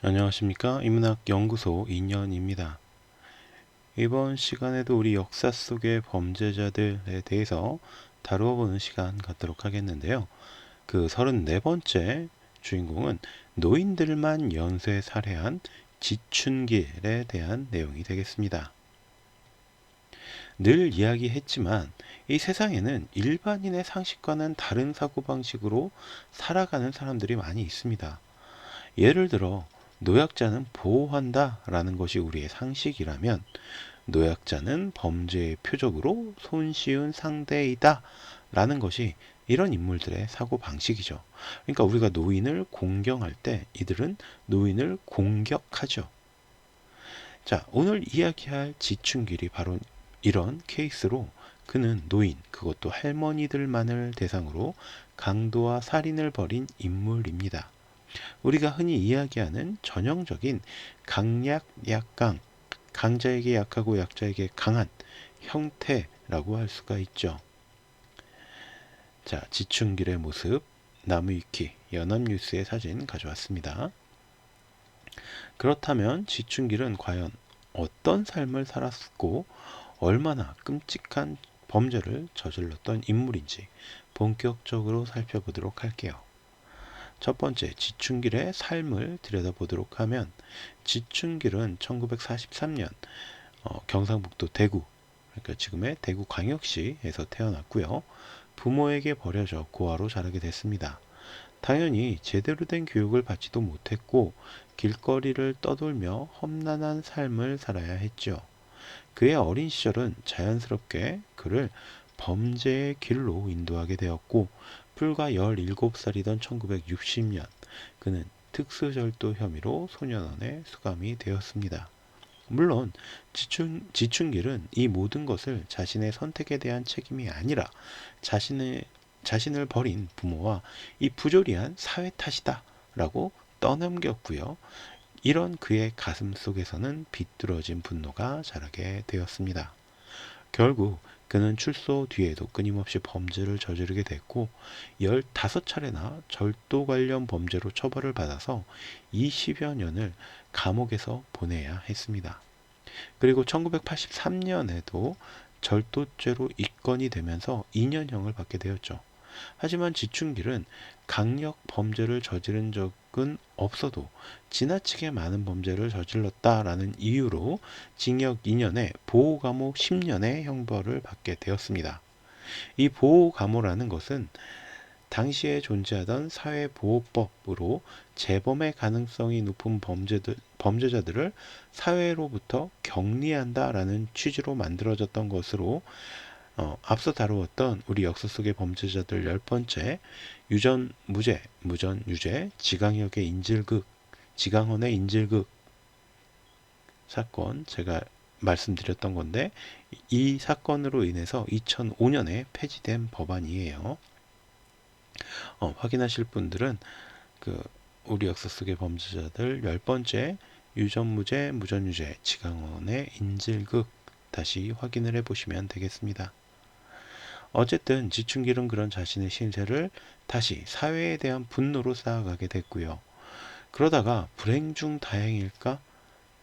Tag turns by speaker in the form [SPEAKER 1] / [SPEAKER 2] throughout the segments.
[SPEAKER 1] 안녕하십니까. 인문학연구소 인연입니다. 이번 시간에도 우리 역사 속의 범죄자들에 대해서 다루어 보는 시간 갖도록 하겠는데요. 그 34번째 주인공은 노인들만 연쇄 살해한 지춘길에 대한 내용이 되겠습니다. 늘 이야기했지만 이 세상에는 일반인의 상식과는 다른 사고방식으로 살아가는 사람들이 많이 있습니다. 예를 들어 노약자는 보호한다 라는 것이 우리의 상식이라면 노약자는 범죄의 표적으로 손쉬운 상대이다 라는 것이 이런 인물들의 사고방식이죠. 그러니까 우리가 노인을 공경할 때 이들은 노인을 공격하죠. 자, 오늘 이야기할 지춘길이 바로 이런 케이스로 그는 노인, 그것도 할머니들만을 대상으로 강도와 살인을 벌인 인물입니다. 우리가 흔히 이야기하는 전형적인 강약, 약강, 강자에게 약하고 약자에게 강한 형태라고 할 수가 있죠. 자, 지춘길의 모습, 나무위키, 연합뉴스의 사진 가져왔습니다. 그렇다면 지춘길은 과연 어떤 삶을 살았고 얼마나 끔찍한 범죄를 저질렀던 인물인지 본격적으로 살펴보도록 할게요. 첫 번째, 지춘길의 삶을 들여다보도록 하면 지춘길은 1943년 경상북도 대구, 그러니까 지금의 대구광역시에서 태어났고요. 부모에게 버려져 고아로 자라게 됐습니다. 당연히 제대로 된 교육을 받지도 못했고 길거리를 떠돌며 험난한 삶을 살아야 했죠. 그의 어린 시절은 자연스럽게 그를 범죄의 길로 인도하게 되었고 불과 17살이던 1960년 그는 특수절도 혐의로 소년원에 수감이 되었습니다. 물론 지춘길은 이 모든 것을 자신의 선택에 대한 책임이 아니라 자신을 버린 부모와 이 부조리한 사회 탓이다 라고 떠넘겼고요. 이런 그의 가슴 속에서는 비뚤어진 분노가 자라게 되었습니다. 결국 그는 출소 뒤에도 끊임없이 범죄를 저지르게 됐고 15차례나 절도 관련 범죄로 처벌을 받아서 20여 년을 감옥에서 보내야 했습니다. 그리고 1983년에도 절도죄로 입건이 되면서 2년형을 받게 되었죠. 하지만 지춘길은 강력 범죄를 저지른 적은 없어도 지나치게 많은 범죄를 저질렀다라는 이유로 징역 2년에 보호감호 10년의 형벌을 받게 되었습니다. 이 보호감호라는 것은 당시에 존재하던 사회보호법으로 재범의 가능성이 높은 범죄자들을 사회로부터 격리한다라는 취지로 만들어졌던 것으로 앞서 다루었던 우리 역사 속의 범죄자들 10번째 유전 무죄, 무전 유죄, 지강혁의 인질극, 지강헌의 인질극 사건 제가 말씀드렸던 건데 이 사건으로 인해서 2005년에 폐지된 법안이에요. 확인하실 분들은 우리 역사 속의 범죄자들 10번째 유전무죄, 무전유죄, 지강헌의 인질극 다시 확인을 해보시면 되겠습니다. 어쨌든 지춘길은 그런 자신의 신세를 다시 사회에 대한 분노로 쌓아가게 됐고요. 그러다가 불행 중 다행일까?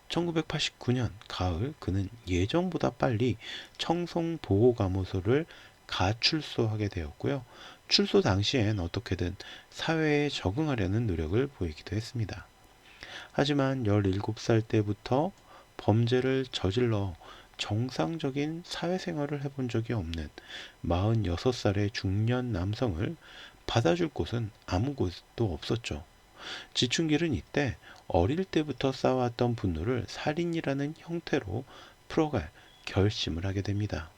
[SPEAKER 1] 1989년 가을 그는 예정보다 빨리 청송보호감호소를 가출소하게 되었고요. 출소 당시엔 어떻게든 사회에 적응하려는 노력을 보이기도 했습니다. 하지만 17살 때부터 범죄를 저질러 정상적인 사회생활을 해본 적이 없는 46살의 중년 남성을 받아줄 곳은 아무것도 없었죠. 지춘길은 이때 어릴 때부터 쌓아왔던 분노를 살인이라는 형태로 풀어갈 결심을 하게 됩니다.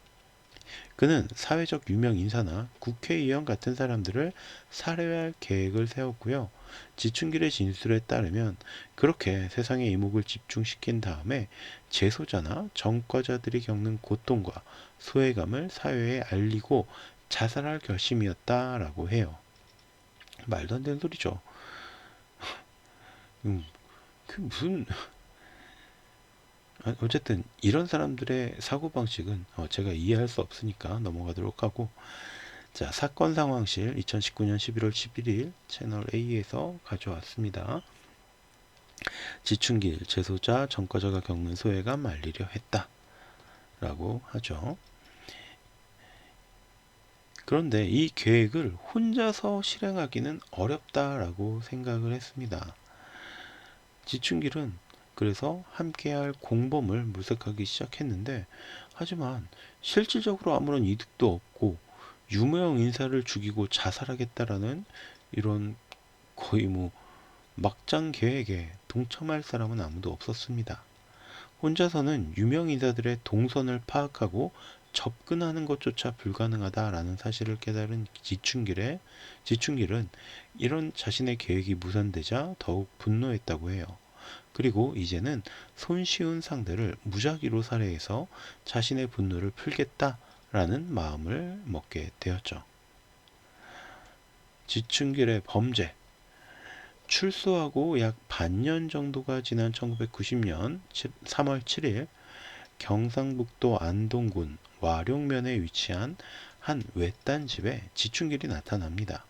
[SPEAKER 1] 그는 사회적 유명 인사나 국회의원 같은 사람들을 살해할 계획을 세웠고요. 지춘길의 진술에 따르면 그렇게 세상의 이목을 집중시킨 다음에 재소자나 전과자들이 겪는 고통과 소외감을 사회에 알리고 자살할 결심이었다라고 해요. 말도 안 되는 소리죠. 그 무슨 어쨌든 이런 사람들의 사고방식은 제가 이해할 수 없으니까 넘어가도록 하고 자, 사건 상황실 2019년 11월 11일 채널 A에서 가져왔습니다. 지춘길 재소자 전과자가 겪는 소외가 말리려 했다 라고 하죠. 그런데 이 계획을 혼자서 실행하기는 어렵다라고 생각을 했습니다. 지춘길은 그래서 함께할 공범을 물색하기 시작했는데, 하지만 실질적으로 아무런 이득도 없고 유명 인사를 죽이고 자살하겠다라는 이런 거의 뭐 막장 계획에 동참할 사람은 아무도 없었습니다. 혼자서는 유명 인사들의 동선을 파악하고 접근하는 것조차 불가능하다라는 사실을 깨달은 지춘길은 이런 자신의 계획이 무산되자 더욱 분노했다고 해요. 그리고 이제는 손쉬운 상대를 무작위로 살해해서 자신의 분노를 풀겠다라는 마음을 먹게 되었죠. 지춘길의 범죄. 출소하고 약 반년 정도가 지난 1990년 3월 7일 경상북도 안동군 와룡면에 위치한 한 외딴 집에 지춘길이 나타납니다.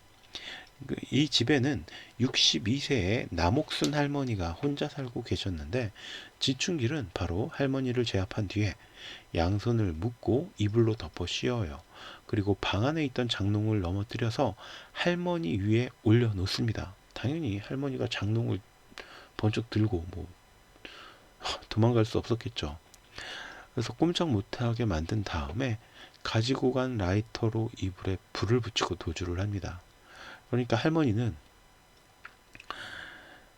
[SPEAKER 1] 이 집에는 62세의 남옥순 할머니가 혼자 살고 계셨는데, 지춘길은 바로 할머니를 제압한 뒤에 양손을 묶고 이불로 덮어 씌워요. 그리고 방 안에 있던 장롱을 넘어뜨려서 할머니 위에 올려놓습니다. 당연히 할머니가 장롱을 번쩍 들고 뭐 도망갈 수 없었겠죠. 그래서 꼼짝 못하게 만든 다음에 가지고 간 라이터로 이불에 불을 붙이고 도주를 합니다. 그러니까 할머니는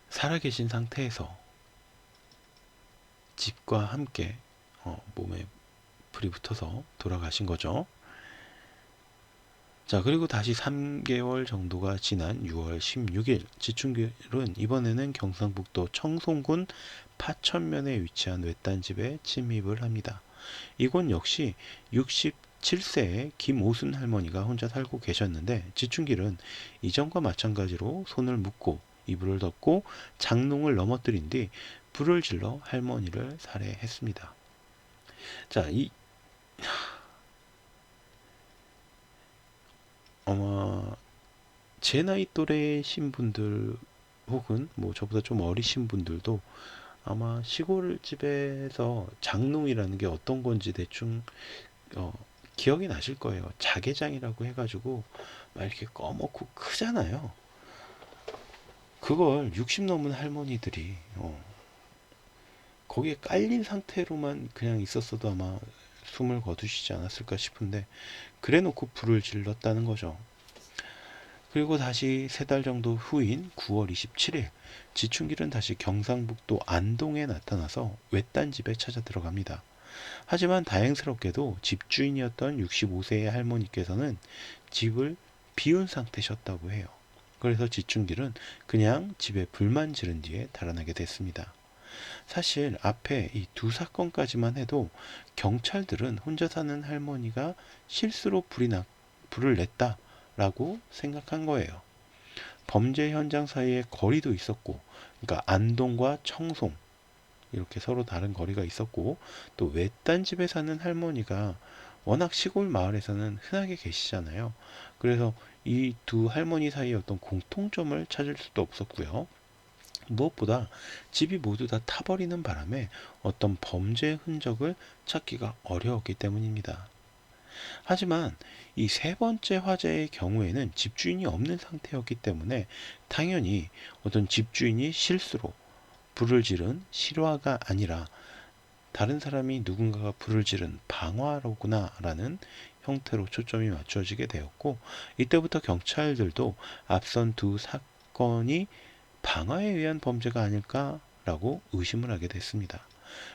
[SPEAKER 1] 살아계신 상태에서 집과 함께 몸에 불이 붙어서 돌아가신 거죠. 자, 그리고 다시 3개월 정도가 지난 6월 16일 지춘길은 이번에는 경상북도 청송군 파천면에 위치한 외딴 집에 침입을 합니다. 이곳 역시 67세의 김오순 할머니가 혼자 살고 계셨는데, 지춘길은 이전과 마찬가지로 손을 묶고 이불을 덮고 장롱을 넘어뜨린 뒤 불을 질러 할머니를 살해했습니다. 자, 아마 제 나이 또래이신 분들 혹은 뭐 저보다 좀 어리신 분들도 아마 시골집에서 장롱이라는 게 어떤 건지 대충 어, 기억이 나실 거예요. 자개장이라고 해가지고 막 이렇게 꺼먹고 크잖아요. 그걸 60 넘은 할머니들이 거기에 깔린 상태로만 그냥 있었어도 아마 숨을 거두시지 않았을까 싶은데, 그래 놓고 불을 질렀다는 거죠. 그리고 다시 3달 정도 후인 9월 27일 지춘길은 다시 경상북도 안동에 나타나서 외딴 집에 찾아 들어갑니다. 하지만 다행스럽게도 집주인이었던 65세의 할머니께서는 집을 비운 상태셨다고 해요. 그래서 지춘길은 그냥 집에 불만 지른 뒤에 달아나게 됐습니다. 사실 앞에 이 두 사건까지만 해도 경찰들은 혼자 사는 할머니가 실수로 불을 냈다라고 생각한 거예요. 범죄 현장 사이에 거리도 있었고, 그러니까 안동과 청송 이렇게 서로 다른 거리가 있었고, 또 외딴 집에 사는 할머니가 워낙 시골 마을에서는 흔하게 계시잖아요. 그래서 이 두 할머니 사이에 어떤 공통점을 찾을 수도 없었고요. 무엇보다 집이 모두 다 타버리는 바람에 어떤 범죄 흔적을 찾기가 어려웠기 때문입니다. 하지만 이 세 번째 화재의 경우에는 집주인이 없는 상태였기 때문에 당연히 어떤 집주인이 실수로 불을 지른 실화가 아니라 다른 사람이 누군가가 불을 지른 방화로구나 라는 형태로 초점이 맞춰지게 되었고, 이때부터 경찰들도 앞선 두 사건이 방화에 의한 범죄가 아닐까라고 의심을 하게 됐습니다.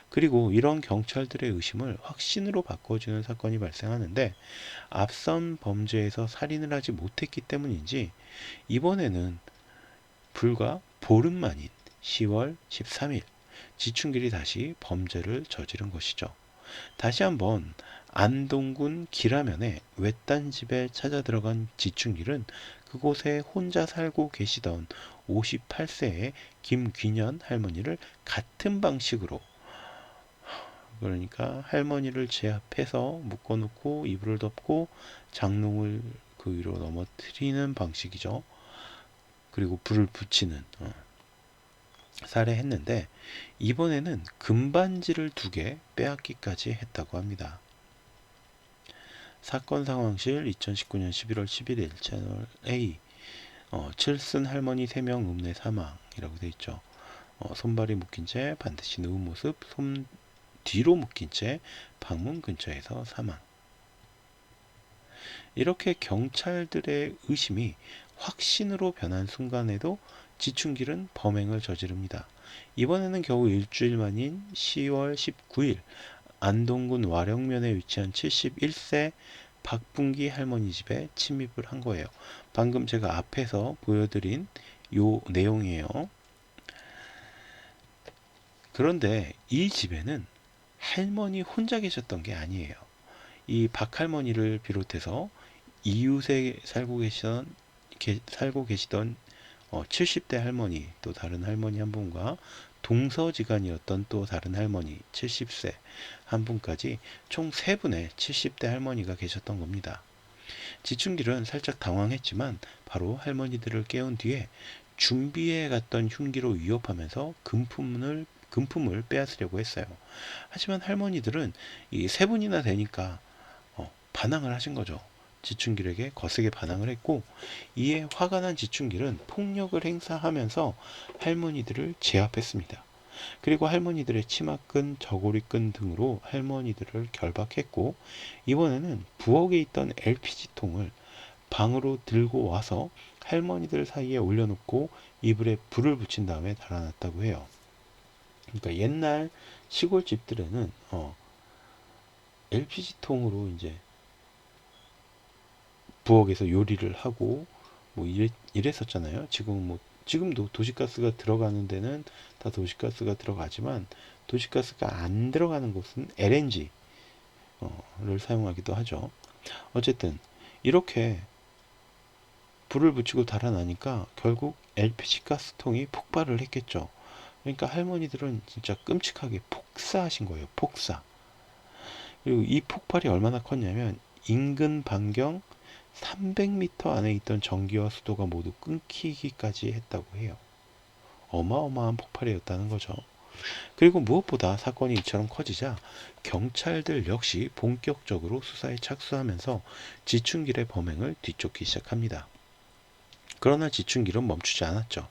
[SPEAKER 1] 그리고 이런 경찰들의 의심을 확신으로 바꿔주는 사건이 발생하는데, 앞선 범죄에서 살인을 하지 못했기 때문인지 이번에는 불과 보름 만인 10월 13일 지춘길이 다시 범죄를 저지른 것이죠. 다시 한번 안동군 기라면에 외딴 집에 찾아 들어간 지춘길은 그곳에 혼자 살고 계시던 58세의 김귀년 할머니를 같은 방식으로, 그러니까 할머니를 제압해서 묶어놓고 이불을 덮고 장롱을 그 위로 넘어뜨리는 방식이죠. 그리고 불을 붙이는 살해했는데 이번에는 금반지를 2개 빼앗기까지 했다고 합니다. 사건 상황실 2019년 11월 11일 채널 A. 칠순 할머니 3명 읍내 사망이라고 되어 있죠. 손발이 묶인 채 반드시 누운 모습, 손 뒤로 묶인 채 방문 근처에서 사망. 이렇게 경찰들의 의심이 확신으로 변한 순간에도 지춘길은 범행을 저지릅니다. 이번에는 겨우 일주일 만인 10월 19일 안동군 와령면에 위치한 71세 박분기 할머니 집에 침입을 한 거예요. 방금 제가 앞에서 보여드린 요 내용이에요. 그런데 이 집에는 할머니 혼자 계셨던 게 아니에요. 이 박할머니를 비롯해서 이웃에 살고 계시던 70대 할머니, 또 다른 할머니 한 분과 동서지간이었던 또 다른 할머니 70세 한 분까지 총 3분의 70대 할머니가 계셨던 겁니다. 지춘길은 살짝 당황했지만 바로 할머니들을 깨운 뒤에 준비해 갔던 흉기로 위협하면서 금품을 빼앗으려고 했어요. 하지만 할머니들은 이 3분이나 되니까 반항을 하신 거죠. 지춘길에게 거세게 반항을 했고, 이에 화가 난 지춘길은 폭력을 행사하면서 할머니들을 제압했습니다. 그리고 할머니들의 치마끈, 저고리끈 등으로 할머니들을 결박했고, 이번에는 부엌에 있던 LPG통을 방으로 들고 와서 할머니들 사이에 올려놓고 이불에 불을 붙인 다음에 달아났다고 해요. 그러니까 옛날 시골 집들에는 LPG통으로 이제 부엌에서 요리를 하고 뭐 이랬었잖아요. 지금도 도시가스가 들어가는 데는 다 도시가스가 들어가지만 도시가스가 안 들어가는 곳은 LNG를 사용하기도 하죠. 어쨌든 이렇게 불을 붙이고 달아나니까 결국 LPG 가스통이 폭발을 했겠죠. 그러니까 할머니들은 진짜 끔찍하게 폭사하신 거예요. 폭사. 그리고 이 폭발이 얼마나 컸냐면 인근 반경 300m 안에 있던 전기와 수도가 모두 끊기기까지 했다고 해요. 어마어마한 폭발이었다는 거죠. 그리고 무엇보다 사건이 이처럼 커지자 경찰들 역시 본격적으로 수사에 착수하면서 지춘길의 범행을 뒤쫓기 시작합니다. 그러나 지춘길은 멈추지 않았죠.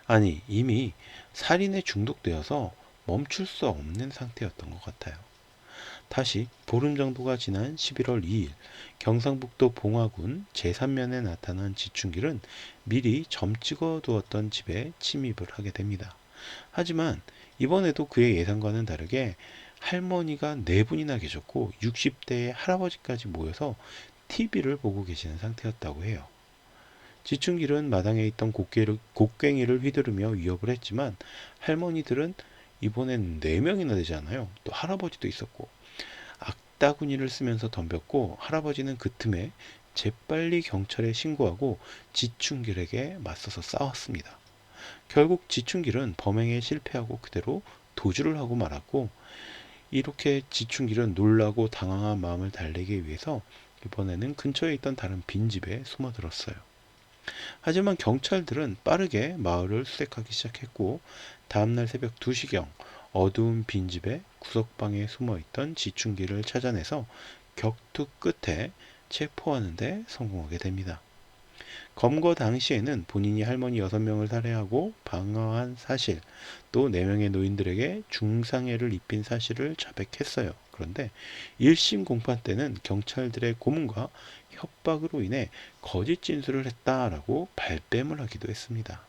[SPEAKER 1] 아니, 이미 살인에 중독되어서 멈출 수 없는 상태였던 것 같아요. 다시 보름 정도가 지난 11월 2일 경상북도 봉화군 제3면에 나타난 지춘길은 미리 점 찍어두었던 집에 침입을 하게 됩니다. 하지만 이번에도 그의 예상과는 다르게 할머니가 4분이나 계셨고 60대의 할아버지까지 모여서 TV를 보고 계시는 상태였다고 해요. 지춘길은 마당에 있던 곡괭이를 휘두르며 위협을 했지만 할머니들은 이번엔 4명이나 되잖아요. 또 할아버지도 있었고 악다구니를 쓰면서 덤볐고 할아버지는 그 틈에 재빨리 경찰에 신고하고 지춘길에게 맞서서 싸웠습니다. 결국 지춘길은 범행에 실패하고 그대로 도주를 하고 말았고, 이렇게 지춘길은 놀라고 당황한 마음을 달래기 위해서 이번에는 근처에 있던 다른 빈집에 숨어들었어요. 하지만 경찰들은 빠르게 마을을 수색하기 시작했고 다음날 새벽 2시경 어두운 빈집의 구석방에 숨어있던 지춘길을 찾아내서 격투 끝에 체포하는 데 성공하게 됩니다. 검거 당시에는 본인이 할머니 6명을 살해하고 방어한 사실, 또 4명의 노인들에게 중상해를 입힌 사실을 자백했어요. 그런데 1심 공판 때는 경찰들의 고문과 협박으로 인해 거짓 진술을 했다라고 발뺌을 하기도 했습니다.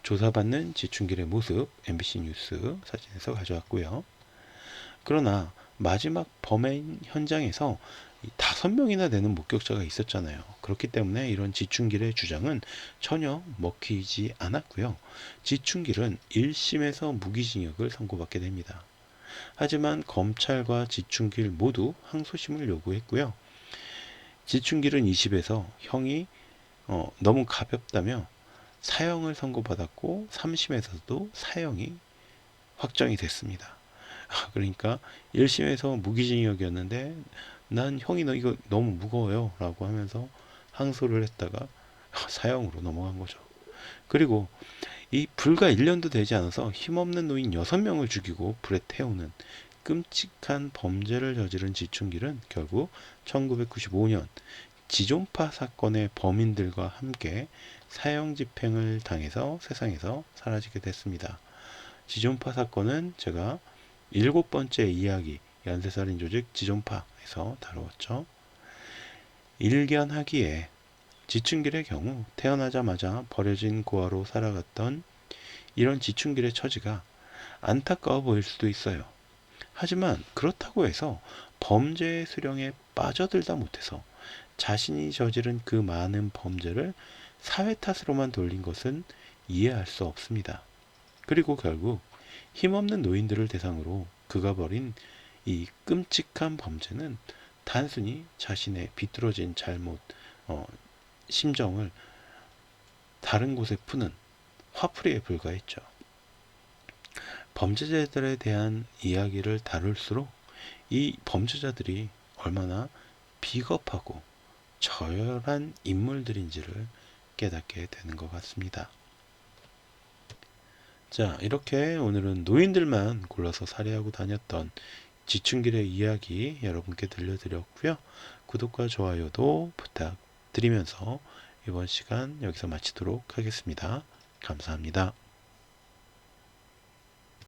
[SPEAKER 1] 조사받는 지춘길의 모습 MBC 뉴스 사진에서 가져왔고요. 그러나 마지막 범행 현장에서 5명이나 되는 목격자가 있었잖아요. 그렇기 때문에 이런 지춘길의 주장은 전혀 먹히지 않았고요. 지춘길은 1심에서 무기징역을 선고받게 됩니다. 하지만 검찰과 지춘길 모두 항소심을 요구했고요. 지춘길은 2심에서 형이 너무 가볍다며 사형을 선고받았고 3심에서도 사형이 확정이 됐습니다. 그러니까 1심에서 무기징역이었는데 난 형이 이거 너무 무거워요 라고 하면서 항소를 했다가 사형으로 넘어간 거죠. 그리고 이 불과 1년도 되지 않아서 힘없는 노인 6명을 죽이고 불에 태우는 끔찍한 범죄를 저지른 지춘길은 결국 1995년 지존파 사건의 범인들과 함께 사형 집행을 당해서 세상에서 사라지게 됐습니다. 지존파 사건은 제가 7번째 이야기 연쇄살인 조직 지존파에서 다루었죠. 일견하기에 지춘길의 경우 태어나자마자 버려진 고아로 살아갔던 이런 지춘길의 처지가 안타까워 보일 수도 있어요. 하지만 그렇다고 해서 범죄의 수령에 빠져들다 못해서 자신이 저지른 그 많은 범죄를 사회 탓으로만 돌린 것은 이해할 수 없습니다. 그리고 결국 힘없는 노인들을 대상으로 그가 벌인 이 끔찍한 범죄는 단순히 자신의 비뚤어진 잘못, 심정을 다른 곳에 푸는 화풀이에 불과했죠. 범죄자들에 대한 이야기를 다룰수록 이 범죄자들이 얼마나 비겁하고 저열한 인물들인지를 깨닫게 되는 것 같습니다. 자, 이렇게 오늘은 노인들만 골라서 살해하고 다녔던 지춘길의 이야기 여러분께 들려드렸고요. 구독과 좋아요도 부탁드리면서 이번 시간 여기서 마치도록 하겠습니다. 감사합니다.